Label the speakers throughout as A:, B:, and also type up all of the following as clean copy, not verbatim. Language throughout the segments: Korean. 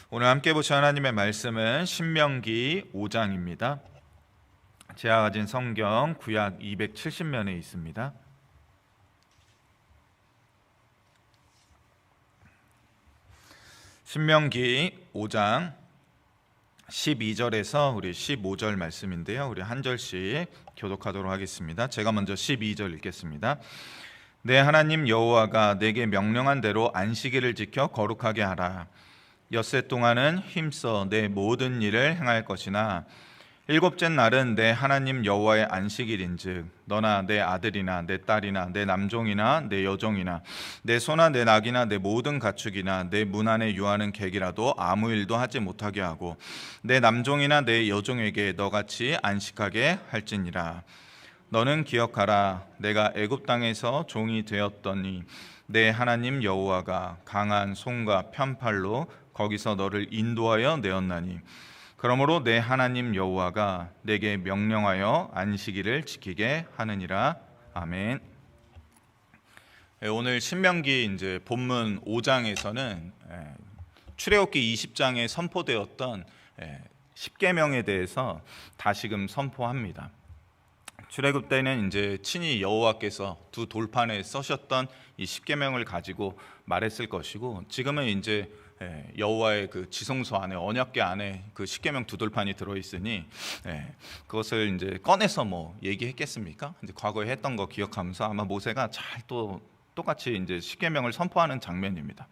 A: 오늘 함께 보실 하나님의 말씀은 신명기 5장입니다. 제가 가진 성경 구약 270면에 있습니다. 신명기 5장 12절에서 우리 15절 말씀인데요. 우리 한 절씩 교독하도록 하겠습니다. 제가 먼저 12절 읽겠습니다. 내 하나님 여호와가 내게 명령한 대로 안식일을 지켜 거룩하게 하라. 엿새 동안은 힘써 내 모든 일을 행할 것이나 일곱째 날은 내 하나님 여호와의 안식일인즉 너나 내 아들이나 내 딸이나 내 남종이나 내 여종이나 내 소나 내 낙이나 내 모든 가축이나 내 문 안에 유하는 객이라도 아무 일도 하지 못하게 하고 내 남종이나 내 여종에게 너같이 안식하게 할지니라. 너는 기억하라. 내가 애굽 땅에서 종이 되었더니 내 하나님 여호와가 강한 손과 편팔로 거기서 너를 인도하여 내었나니 그러므로 내 하나님 여호와가 내게 명령하여 안식일을 지키게 하느니라. 아멘. 오늘 신명기 이제 본문 5장에서는 출애굽기 20장에 선포되었던 10계명에 대해서 다시금 선포합니다. 출애굽 때는 이제 친히 여호와께서 두 돌판에 써셨던 이 10계명을 가지고 말했을 것이고, 지금은 이제 여호와의 그 지성소 안에, 언약궤 안에 그 10계명 두 돌판이 들어 있으니 그것을 이제 꺼내서 뭐 얘기했겠습니까? 이제 과거에 했던 거 기억하면서 아마 모세가 잘 또 똑같이 이제 10계명을 선포하는 장면입니다.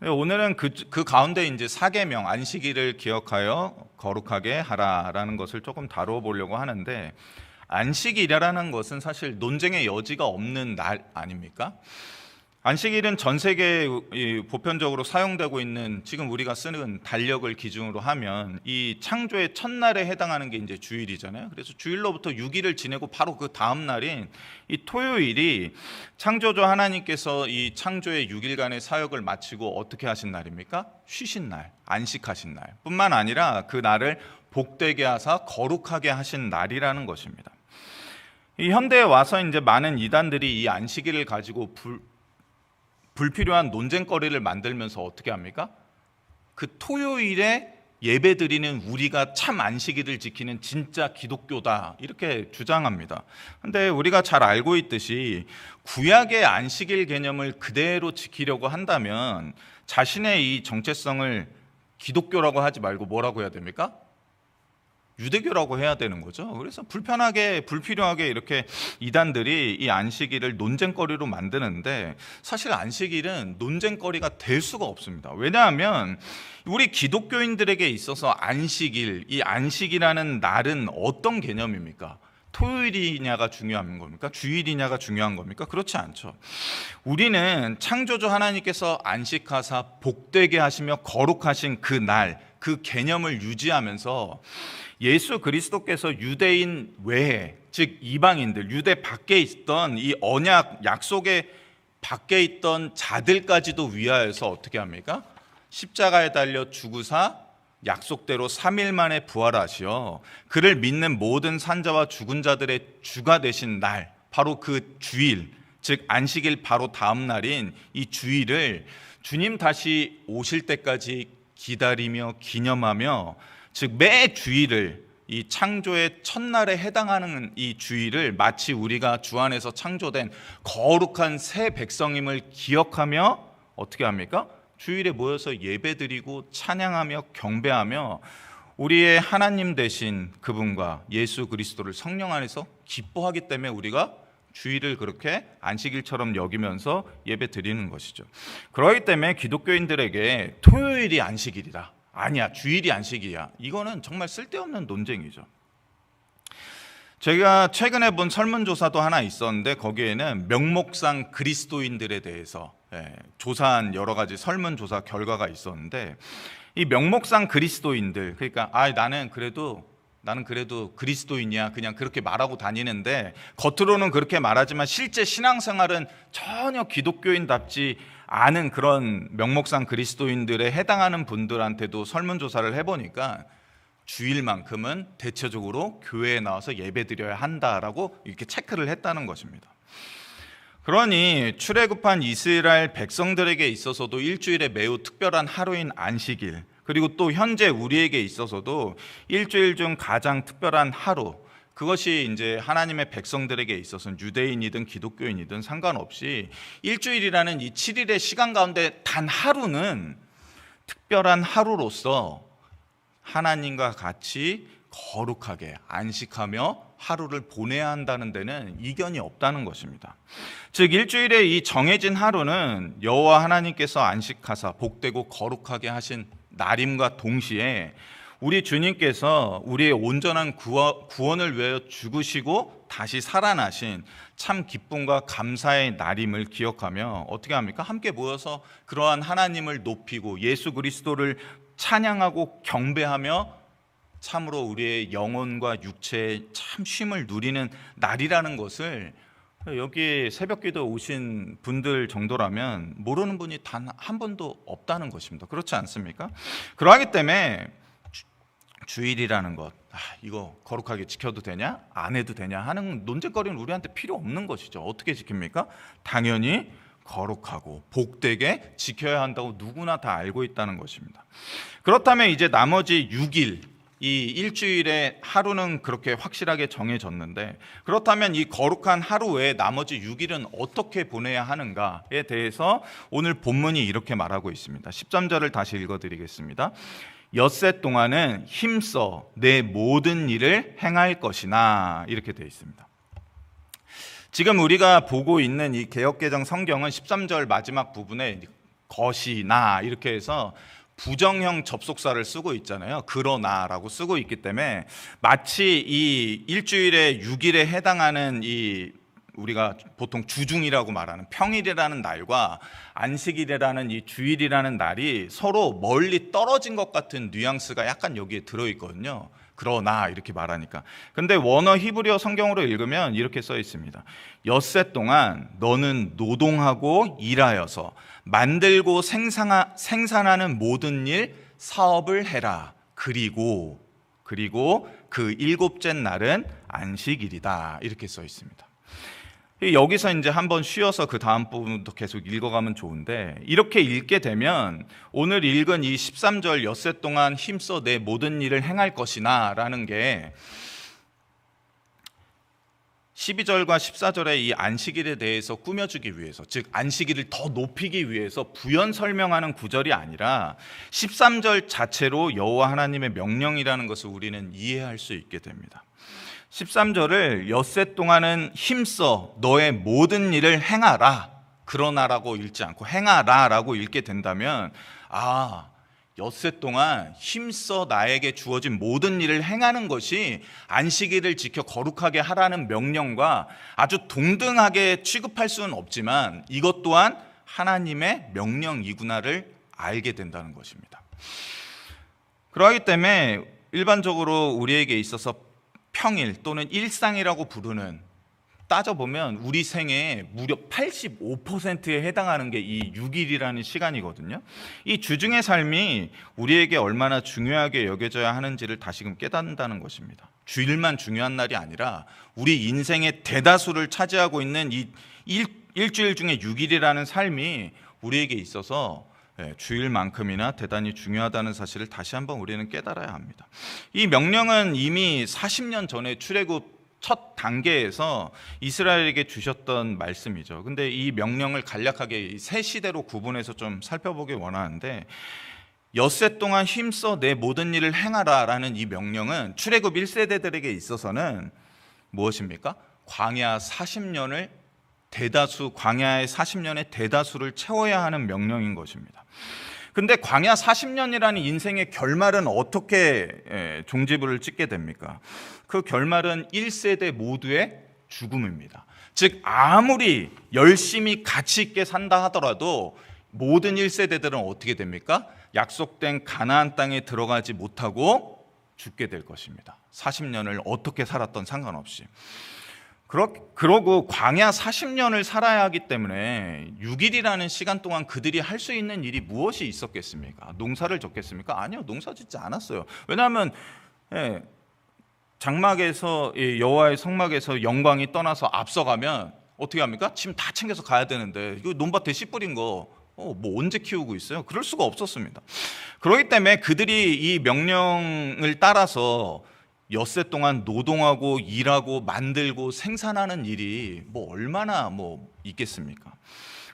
A: 오늘은 그 가운데 이제 4계명 안식일을 기억하여 거룩하게 하라라는 것을 조금 다뤄보려고 하는데, 안식일이라는 것은 사실 논쟁의 여지가 없는 날 아닙니까? 안식일은 전 세계에 보편적으로 사용되고 있는, 지금 우리가 쓰는 달력을 기준으로 하면 이 창조의 첫날에 해당하는 게 이제 주일이잖아요. 그래서 주일로부터 6일을 지내고 바로 그 다음 날인 이 토요일이 창조주 하나님께서 이 창조의 6일간의 사역을 마치고 어떻게 하신 날입니까? 쉬신 날, 안식하신 날 뿐만 아니라 그 날을 복되게 하사 거룩하게 하신 날이라는 것입니다. 이 현대에 와서 이제 많은 이단들이 이 안식일을 가지고 불필요한 논쟁거리를 만들면서 어떻게 합니까? 그 토요일에 예배드리는 우리가 참 안식일을 지키는 진짜 기독교다, 이렇게 주장합니다. 그런데 우리가 잘 알고 있듯이 구약의 안식일 개념을 그대로 지키려고 한다면 자신의 이 정체성을 기독교라고 하지 말고 뭐라고 해야 됩니까? 유대교라고 해야 되는 거죠. 그래서 불필요하게 이렇게 이단들이 이 안식일을 논쟁거리로 만드는데, 사실 안식일은 논쟁거리가 될 수가 없습니다. 왜냐하면 우리 기독교인들에게 있어서 안식일, 이 안식이라는 날은 어떤 개념입니까? 토요일이냐가 중요한 겁니까? 주일이냐가 중요한 겁니까? 그렇지 않죠. 우리는 창조주 하나님께서 안식하사 복되게 하시며 거룩하신 그 날, 그 개념을 유지하면서 예수 그리스도께서 유대인 외에, 즉 이방인들, 유대 밖에 있던 이 언약 약속의 밖에 있던 자들까지도 위하여서 어떻게 합니까? 십자가에 달려 죽으사 약속대로 3일 만에 부활하시어 그를 믿는 모든 산자와 죽은 자들의 주가 되신 날, 바로 그 주일, 즉 안식일 바로 다음 날인 이 주일을 주님 다시 오실 때까지 기다리며 기념하며, 즉 매 주일을, 이 창조의 첫날에 해당하는 이 주일을 마치 우리가 주 안에서 창조된 거룩한 새 백성임을 기억하며 어떻게 합니까? 주일에 모여서 예배드리고 찬양하며 경배하며 우리의 하나님 되신 그분과 예수 그리스도를 성령 안에서 기뻐하기 때문에 우리가 주일을 그렇게 안식일처럼 여기면서 예배드리는 것이죠. 그렇기 때문에 기독교인들에게 토요일이 안식일이라, 아니야 주일이 안식이야, 이거는 정말 쓸데없는 논쟁이죠. 제가 최근에 본 설문조사도 하나 있었는데, 거기에는 명목상 그리스도인들에 대해서 조사한 여러 가지 설문조사 결과가 있었는데, 이 명목상 그리스도인들, 그러니까 나는 그래도 그리스도인이야, 그냥 그렇게 말하고 다니는데 겉으로는 그렇게 말하지만 실제 신앙생활은 전혀 기독교인답지 않은 그런 명목상 그리스도인들에 해당하는 분들한테도 설문조사를 해보니까 주일만큼은 대체적으로 교회에 나와서 예배드려야 한다라고 이렇게 체크를 했다는 것입니다. 그러니 출애굽한 이스라엘 백성들에게 있어서도 일주일에 매우 특별한 하루인 안식일, 그리고 또 현재 우리에게 있어서도 일주일 중 가장 특별한 하루, 그것이 이제 하나님의 백성들에게 있어서는 유대인이든 기독교인이든 상관없이 일주일이라는 이 7일의 시간 가운데 단 하루는 특별한 하루로서 하나님과 같이 거룩하게 안식하며 하루를 보내야 한다는 데는 이견이 없다는 것입니다. 즉 일주일의 이 정해진 하루는 여호와 하나님께서 안식하사 복되고 거룩하게 하신 날임과 동시에 우리 주님께서 우리의 온전한 구원을 위하여 죽으시고 다시 살아나신 참 기쁨과 감사의 날임을 기억하며 어떻게 합니까? 함께 모여서 그러한 하나님을 높이고 예수 그리스도를 찬양하고 경배하며 참으로 우리의 영혼과 육체의 참 쉼을 누리는 날이라는 것을 여기 새벽기도 오신 분들 정도라면 모르는 분이 단 한 분도 없다는 것입니다. 그렇지 않습니까? 그러하기 때문에 주일이라는 것, 이거 거룩하게 지켜도 되냐? 안 해도 되냐? 하는 논쟁거리는 우리한테 필요 없는 것이죠. 어떻게 지킵니까? 당연히 거룩하고 복되게 지켜야 한다고 누구나 다 알고 있다는 것입니다. 그렇다면 이제 나머지 6일, 이 일주일의 하루는 그렇게 확실하게 정해졌는데, 그렇다면 이 거룩한 하루 외에 나머지 6일은 어떻게 보내야 하는가에 대해서 오늘 본문이 이렇게 말하고 있습니다. 13절을 다시 읽어드리겠습니다. 엿새 동안은 힘써 내 모든 일을 행할 것이나, 이렇게 되어 있습니다. 지금 우리가 보고 있는 이 개역개정 성경은 13절 마지막 부분에 것이나 이렇게 해서 부정형 접속사를 쓰고 있잖아요. 그러나라고 쓰고 있기 때문에 마치 이 일주일의 6일에 해당하는 이 우리가 보통 주중이라고 말하는 평일이라는 날과 안식일이라는 이 주일이라는 날이 서로 멀리 떨어진 것 같은 뉘앙스가 약간 여기에 들어있거든요. 그러나 이렇게 말하니까. 근데 원어 히브리어 성경으로 읽으면 이렇게 써 있습니다. 엿새 동안 너는 노동하고 일하여서 만들고 생산하는 모든 일 사업을 해라. 그리고 그 일곱째 날은 안식일이다. 이렇게 써 있습니다. 여기서 이제 한번 쉬어서 그 다음 부분도 계속 읽어가면 좋은데, 이렇게 읽게 되면 오늘 읽은 이 13절 엿새 동안 힘써 내 모든 일을 행할 것이나 라는 게 12절과 14절의 이 안식일에 대해서 꾸며주기 위해서, 즉 안식일을 더 높이기 위해서 부연 설명하는 구절이 아니라 13절 자체로 여호와 하나님의 명령이라는 것을 우리는 이해할 수 있게 됩니다. 13절을 엿새 동안은 힘써 너의 모든 일을 행하라, 그러나라고 읽지 않고 행하라라고 읽게 된다면, 엿새 동안 힘써 나에게 주어진 모든 일을 행하는 것이 안식일을 지켜 거룩하게 하라는 명령과 아주 동등하게 취급할 수는 없지만 이것 또한 하나님의 명령이구나를 알게 된다는 것입니다. 그렇기 때문에 일반적으로 우리에게 있어서 평일 또는 일상이라고 부르는, 따져보면 우리 생애의 무려 85%에 해당하는 게 이 6일이라는 시간이거든요. 이 주중의 삶이 우리에게 얼마나 중요하게 여겨져야 하는지를 다시금 깨닫는다는 것입니다. 주일만 중요한 날이 아니라 우리 인생의 대다수를 차지하고 있는 이 일주일 중에 6일이라는 삶이 우리에게 있어서 주일만큼이나 대단히 중요하다는 사실을 다시 한번 우리는 깨달아야 합니다. 이 명령은 이미 40년 전에 출애굽 첫 단계에서 이스라엘에게 주셨던 말씀이죠. 근데 이 명령을 간략하게 세 시대로 구분해서 좀 살펴보기 원하는데, 엿새 동안 힘써 내 모든 일을 행하라 라는 이 명령은 출애굽 1세대들에게 있어서는 무엇입니까? 광야의 40년의 대다수를 채워야 하는 명령인 것입니다. 근데 광야 40년이라는 인생의 결말은 어떻게 종지부를 찍게 됩니까? 그 결말은 1세대 모두의 죽음입니다. 즉 아무리 열심히 가치 있게 산다 하더라도 모든 1세대들은 어떻게 됩니까? 약속된 가나안 땅에 들어가지 못하고 죽게 될 것입니다. 40년을 어떻게 살았던 상관없이. 그러고 광야 40년을 살아야 하기 때문에 6일이라는 시간 동안 그들이 할 수 있는 일이 무엇이 있었겠습니까? 농사를 졌겠습니까? 아니요, 농사 짓지 않았어요. 왜냐하면 장막에서, 여호와의 성막에서 영광이 떠나서 앞서가면 어떻게 합니까? 짐 다 챙겨서 가야 되는데, 이거 논밭에 씨 뿌린 거 뭐 언제 키우고 있어요? 그럴 수가 없었습니다. 그렇기 때문에 그들이 이 명령을 따라서 엿새 동안 노동하고 일하고 만들고 생산하는 일이 뭐 얼마나 뭐 있겠습니까?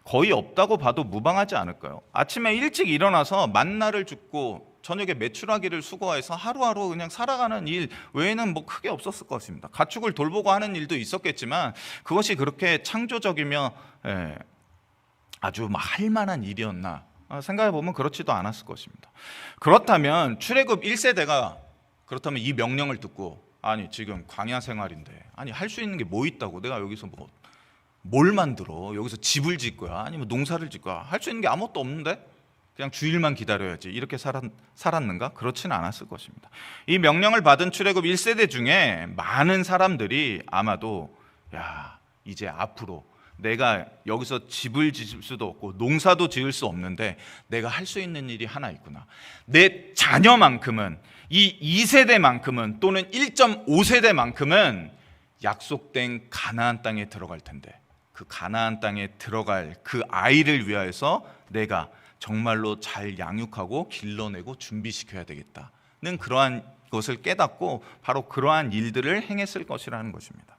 A: 거의 없다고 봐도 무방하지 않을까요? 아침에 일찍 일어나서 만나를 줍고 저녁에 매출하기를 수고해서 하루하루 그냥 살아가는 일 외에는 뭐 크게 없었을 것입니다. 가축을 돌보고 하는 일도 있었겠지만 그것이 그렇게 창조적이며 아주 할 만한 일이었나 생각해 보면 그렇지도 않았을 것입니다. 그렇다면 출애굽 1세대가 그렇다면 이 명령을 듣고 아니 지금 광야 생활인데 아니 할 수 있는 게 뭐 있다고 내가 여기서 뭘 만들어 여기서 집을 짓 거야 아니면 농사를 짓 거야 할 수 있는 게 아무것도 없는데 그냥 주일만 기다려야지 이렇게 살았는가? 그렇지는 않았을 것입니다. 이 명령을 받은 출애굽 1세대 중에 많은 사람들이 아마도 야 이제 앞으로 내가 여기서 집을 지을 수도 없고 농사도 지을 수 없는데 내가 할 수 있는 일이 하나 있구나. 내 자녀만큼은 이 2세대만큼은 또는 1.5세대만큼은 약속된 가나안 땅에 들어갈 텐데 그 가나안 땅에 들어갈 그 아이를 위하여서 내가 정말로 잘 양육하고 길러내고 준비시켜야 되겠다는 그러한 것을 깨닫고 바로 그러한 일들을 행했을 것이라는 것입니다.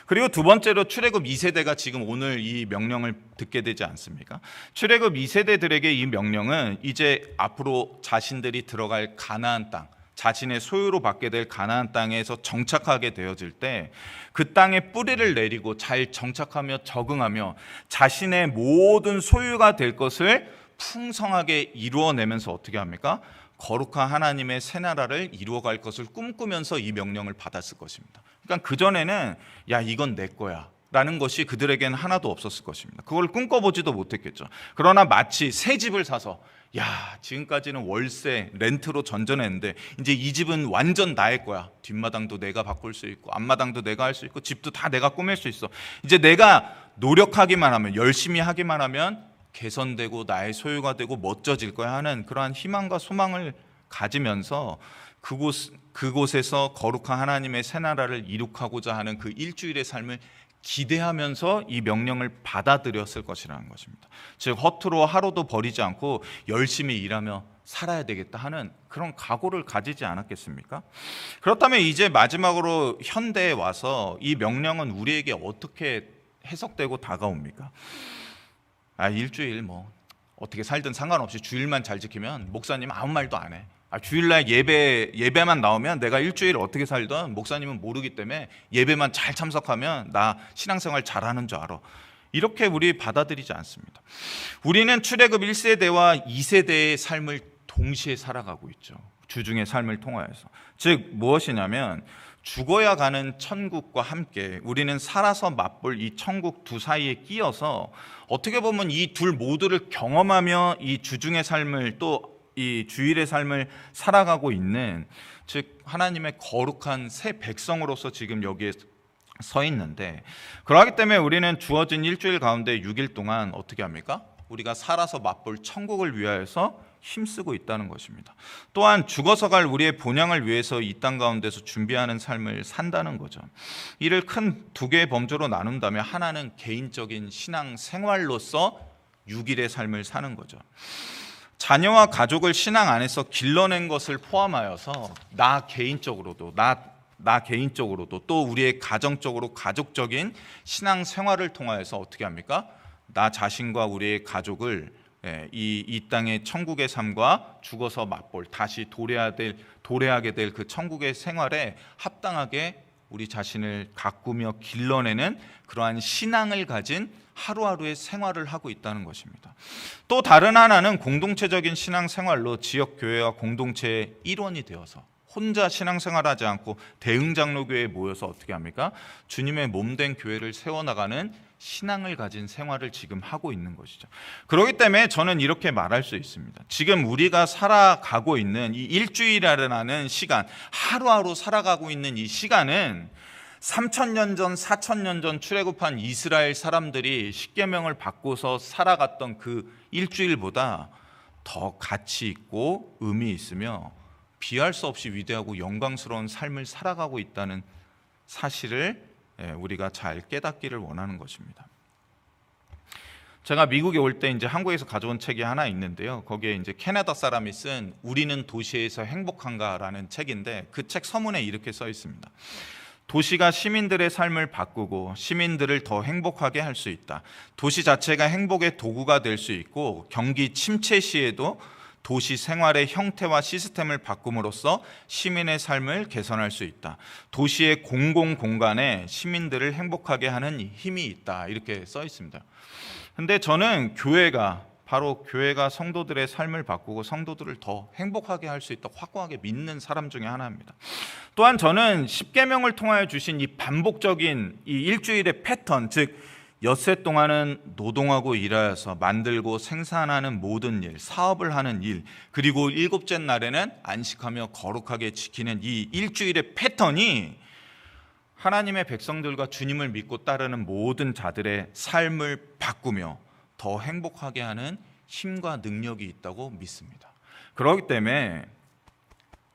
A: 그리고 두 번째로 출애굽 2세대가 지금 오늘 이 명령을 듣게 되지 않습니까? 출애굽 2세대들에게 이 명령은 이제 앞으로 자신들이 들어갈 가나안 땅, 자신의 소유로 받게 될 가나안 땅에서 정착하게 되어질 때 그 땅에 뿌리를 내리고 잘 정착하며 적응하며 자신의 모든 소유가 될 것을 풍성하게 이루어내면서 어떻게 합니까? 거룩한 하나님의 새 나라를 이루어갈 것을 꿈꾸면서 이 명령을 받았을 것입니다. 그러니까 그전에는 야 이건 내 거야 라는 것이 그들에게는 하나도 없었을 것입니다. 그걸 꿈꿔보지도 못했겠죠. 그러나 마치 새 집을 사서 야 지금까지는 월세 렌트로 전전했는데 이제 이 집은 완전 나의 거야. 뒷마당도 내가 바꿀 수 있고 앞마당도 내가 할 수 있고 집도 다 내가 꾸밀 수 있어. 이제 내가 노력하기만 하면 열심히 하기만 하면 개선되고 나의 소유가 되고 멋져질 거야 하는 그러한 희망과 소망을 가지면서 그곳에서 거룩한 하나님의 새 나라를 이룩하고자 하는 그 일주일의 삶을 기대하면서 이 명령을 받아들였을 것이라는 것입니다. 즉 허투루 하루도 버리지 않고 열심히 일하며 살아야 되겠다 하는 그런 각오를 가지지 않았겠습니까? 그렇다면 이제 마지막으로 현대에 와서 이 명령은 우리에게 어떻게 해석되고 다가옵니까? 일주일 어떻게 살든 상관없이 주일만 잘 지키면 목사님 아무 말도 안 해. 주일날 예배만 나오면 내가 일주일 어떻게 살든 목사님은 모르기 때문에 예배만 잘 참석하면 나 신앙생활 잘하는 줄 알아. 이렇게 우리 받아들이지 않습니다. 우리는 출애굽 1세대와 2세대의 삶을 동시에 살아가고 있죠. 주중의 삶을 통하여서. 즉 무엇이냐면 죽어야 가는 천국과 함께 우리는 살아서 맛볼 이 천국 두 사이에 끼어서 어떻게 보면 이 둘 모두를 경험하며 이 주중의 삶을 또 이 주일의 삶을 살아가고 있는 즉 하나님의 거룩한 새 백성으로서 지금 여기에 서 있는데 그러하기 때문에 우리는 주어진 일주일 가운데 6일 동안 어떻게 합니까? 우리가 살아서 맛볼 천국을 위하여서 힘쓰고 있다는 것입니다. 또한 죽어서 갈 우리의 본향을 위해서 이 땅 가운데서 준비하는 삶을 산다는 거죠. 이를 큰 두 개의 범주로 나눈다면 하나는 개인적인 신앙 생활로서 6일의 삶을 사는 거죠. 자녀와 가족을 신앙 안에서 길러낸 것을 포함하여서 나 개인적으로도 또 우리의 가정적으로 가족적인 신앙 생활을 통하여서 어떻게 합니까? 나 자신과 우리의 가족을 이 땅의 천국의 삶과 죽어서 맛볼 다시 도래하게 될 그 천국의 생활에 합당하게 우리 자신을 가꾸며 길러내는 그러한 신앙을 가진 하루하루의 생활을 하고 있다는 것입니다. 또 다른 하나는 공동체적인 신앙생활로 지역교회와 공동체의 일원이 되어서 혼자 신앙생활하지 않고 대흥장로교회에 모여서 어떻게 합니까? 주님의 몸된 교회를 세워나가는 신앙을 가진 생활을 지금 하고 있는 것이죠. 그렇기 때문에 저는 이렇게 말할 수 있습니다. 지금 우리가 살아가고 있는 이 일주일이라는 시간, 하루하루 살아가고 있는 이 시간은 3,000년 전, 4,000년 전 출애굽한 이스라엘 사람들이 십계명을 받고서 살아갔던 그 일주일보다 더 가치 있고 의미 있으며 비할 수 없이 위대하고 영광스러운 삶을 살아가고 있다는 사실을 우리가 잘 깨닫기를 원하는 것입니다. 제가 미국에 올 때 이제 한국에서 가져온 책이 하나 있는데요. 거기에 이제 캐나다 사람이 쓴 우리는 도시에서 행복한가라는 책인데 그 책 서문에 이렇게 써 있습니다. 도시가 시민들의 삶을 바꾸고 시민들을 더 행복하게 할 수 있다. 도시 자체가 행복의 도구가 될 수 있고 경기 침체 시에도 도시 생활의 형태와 시스템을 바꿈으로써 시민의 삶을 개선할 수 있다. 도시의 공공 공간에 시민들을 행복하게 하는 힘이 있다. 이렇게 써 있습니다. 근데 저는 바로 교회가 성도들의 삶을 바꾸고 성도들을 더 행복하게 할 수 있다 확고하게 믿는 사람 중에 하나입니다. 또한 저는 십계명을 통하여 주신 이 반복적인 이 일주일의 패턴, 즉 엿새 동안은 노동하고 일하여서 만들고 생산하는 모든 일, 사업을 하는 일, 그리고 일곱째 날에는 안식하며 거룩하게 지키는 이 일주일의 패턴이 하나님의 백성들과 주님을 믿고 따르는 모든 자들의 삶을 바꾸며 더 행복하게 하는 힘과 능력이 있다고 믿습니다. 그렇기 때문에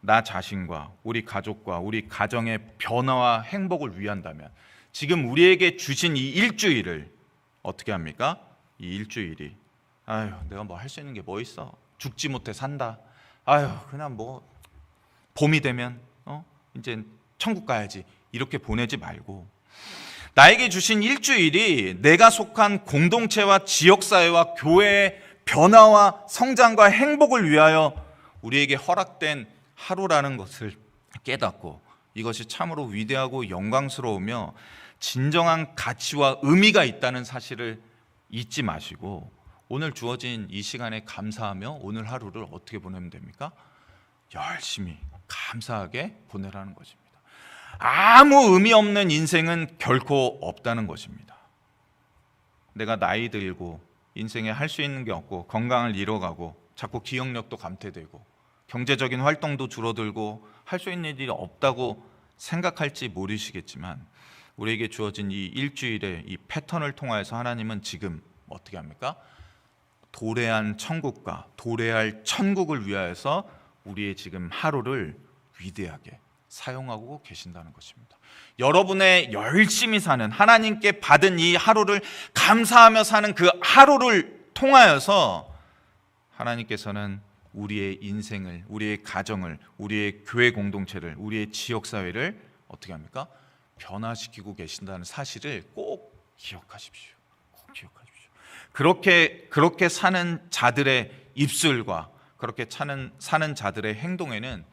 A: 나 자신과 우리 가족과 우리 가정의 변화와 행복을 위한다면 지금 우리에게 주신 이 일주일을 어떻게 합니까? 이 일주일이 내가 뭐 할 수 있는 게 뭐 있어? 죽지 못해 산다. 그냥 뭐 봄이 되면 이제 천국 가야지. 이렇게 보내지 말고 나에게 주신 일주일이 내가 속한 공동체와 지역사회와 교회의 변화와 성장과 행복을 위하여 우리에게 허락된 하루라는 것을 깨닫고 이것이 참으로 위대하고 영광스러우며 진정한 가치와 의미가 있다는 사실을 잊지 마시고 오늘 주어진 이 시간에 감사하며 오늘 하루를 어떻게 보내면 됩니까? 열심히 감사하게 보내라는 것입니다. 아무 의미 없는 인생은 결코 없다는 것입니다. 내가 나이 들고 인생에 할 수 있는 게 없고 건강을 잃어가고 자꾸 기억력도 감퇴되고 경제적인 활동도 줄어들고 할 수 있는 일이 없다고 생각할지 모르시겠지만 우리에게 주어진 이 일주일의 이 패턴을 통하여서 하나님은 지금 어떻게 합니까? 도래한 천국과 도래할 천국을 위하여서 우리의 지금 하루를 위대하게 사용하고 계신다는 것입니다. 여러분의 열심히 사는 하나님께 받은 이 하루를 감사하며 사는 그 하루를 통하여서 하나님께서는 우리의 인생을, 우리의 가정을, 우리의 교회 공동체를, 우리의 지역사회를 어떻게 합니까? 변화시키고 계신다는 사실을 꼭 기억하십시오. 꼭 기억하십시오. 그렇게 사는 자들의 입술과 그렇게 사는 자들의 행동에는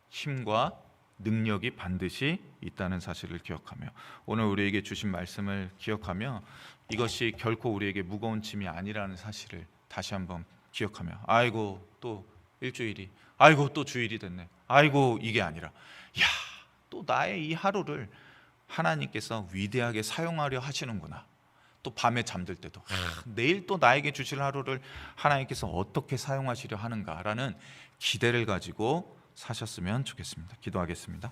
A: 힘과 능력이 반드시 있다는 사실을 기억하며 오늘 우리에게 주신 말씀을 기억하며 이것이 결코 우리에게 무거운 짐이 아니라는 사실을 다시 한번 기억하며 또 일주일이 또 주일이 됐네. 이게 아니라 또 나의 이 하루를 하나님께서 위대하게 사용하려 하시는구나. 또 밤에 잠들 때도 내일 또 나에게 주실 하루를 하나님께서 어떻게 사용하시려 하는가라는 기대를 가지고 사셨으면 좋겠습니다. 기도하겠습니다.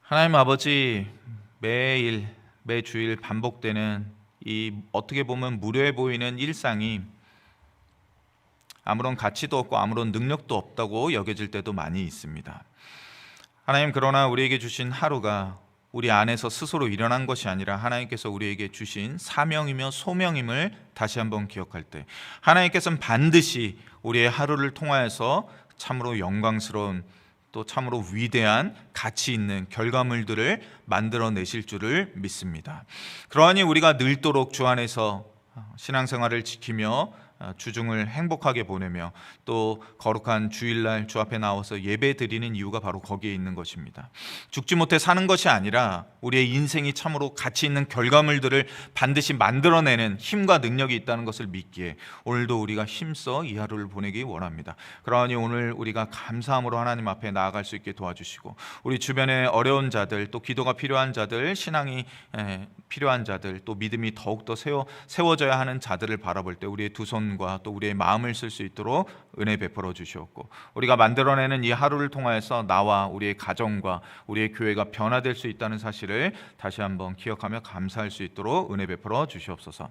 A: 하나님 아버지, 매주일 반복되는 이 어떻게 보면 무료해 보이는 일상이 아무런 가치도 없고 아무런 능력도 없다고 여겨질 때도 많이 있습니다. 하나님, 그러나 우리에게 주신 하루가 우리 안에서 스스로 일어난 것이 아니라 하나님께서 우리에게 주신 사명이며 소명임을 다시 한번 기억할 때 하나님께서는 반드시 우리의 하루를 통하여서 참으로 영광스러운 또 참으로 위대한 가치 있는 결과물들을 만들어내실 줄을 믿습니다. 그러하니 우리가 늘도록 주 안에서 신앙생활을 지키며 주중을 행복하게 보내며 또 거룩한 주일날 주 앞에 나와서 예배 드리는 이유가 바로 거기에 있는 것입니다. 죽지 못해 사는 것이 아니라 우리의 인생이 참으로 가치 있는 결과물들을 반드시 만들어내는 힘과 능력이 있다는 것을 믿기에 오늘도 우리가 힘써 이 하루를 보내기 원합니다. 그러니 오늘 우리가 감사함으로 하나님 앞에 나아갈 수 있게 도와주시고 우리 주변에 어려운 자들 또 기도가 필요한 자들 신앙이 필요한 자들 또 믿음이 더욱더 세워져야 하는 자들을 바라볼 때 우리의 두 손과 또 우리의 마음을 쓸 수 있도록 은혜 베풀어 주시옵고 우리가 만들어내는 이 하루를 통하여서 나와 우리의 가정과 우리의 교회가 변화될 수 있다는 사실을 다시 한번 기억하며 감사할 수 있도록 은혜 베풀어 주시옵소서.